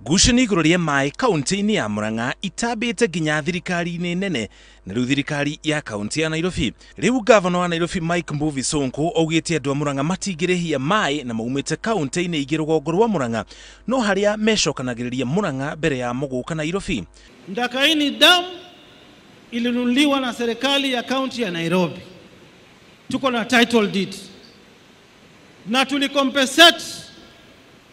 Ngucanio igũrũ rĩa maĩ kaunti-inĩ ya Murang'a itambĩte nginya thirikari-inĩ nene na rĩu thirikari ya kaunti ya Nairobi. Rĩu gavana wa Nairobi Mike Mbuvi Sonko augĩte andũ a Murang'a matingĩrĩhia maĩ na maumĩte kaunti-inĩ ingĩ rũgongo rwa Murang'a no harĩa mecokanagĩrĩria Murang'a mbere ya mũgũka Nairobi. Ndakaini Dam ilinunuliwa na serikali ya kaunti ya Nairobi. Tuko na title deed. Na tulikompensate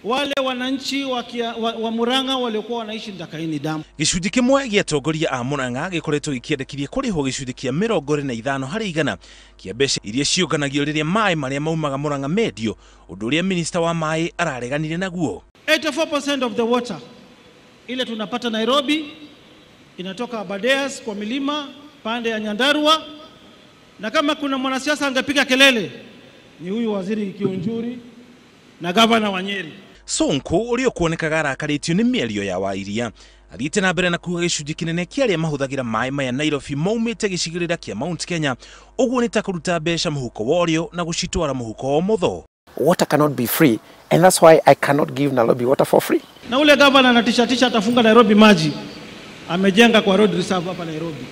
wale wananchi wa Murang'a waliokuwa wanaishi Ndakaini Dam. Gĩcunjĩ kĩmwe gĩa atongoria a Murang'a gĩkoretwo gĩkĩendekithia kũrĩhwo gĩcunjĩ kĩa 25 harĩ igana kĩa mbeca iria cionganagio rĩrĩa maĩ marĩa maumaga Murang'a mendio, ũndũ ũrĩa minista wa maĩ arareganire naguo. 84% of the water ile tunapata Nairobi inatoka Abadeas kwa milima pande ya Nyandarua, na kama kuna mwanasiasa angepiga kelele ni huyu waziri Kiunjuri na gavana wa Nyeri. Sonko ũrĩa kuonekaga arakarĩtio nĩ mĩario ya Wairia athiĩte na mbere na kuuga gĩcunjĩ kĩnene kĩa arĩa mahũthagĩra maĩ maya Nairobi maumĩte gĩcigĩrĩra kĩa Mount Kenya, ũguo nĩ ta kũruta mbeca mũhuko worĩo na gũcitwara mũhuko mũtho. Water cannot be free, and that's why I cannot give Nairobi water for free. Na ule gavana anatisha atafunga Nairobi maji, amejenga kwa road reserve hapa Nairobi.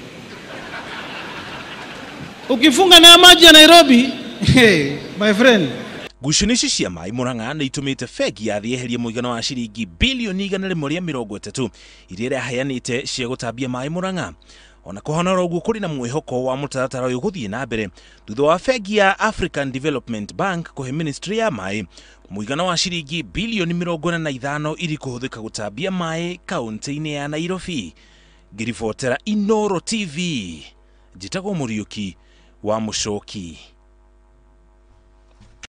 Ukifunga na maji ya Nairobi, hey, my friend. Ngucanio ici cia maĩ Murang'a nĩ itũmĩte bengi yathieherie mũigana wa ciringi bilioni 130 iria iraheanĩte cia gũtambia maĩ Murang'a. Ona kũhana ũguo kũrĩ na mwĩhoko wa mũtaratara ũyũ gũthiĩ na mbere thutha wa bengi ya African Development Bank kũhe ministry ya maĩ mũigana wa ciringi bilioni 45 ili kũhũthĩka gũtambia maĩ kaunti-inĩ ya Nairobi. Ngĩribotera Inooro TV, njĩtagwo Mũriũki wa Mũcoki.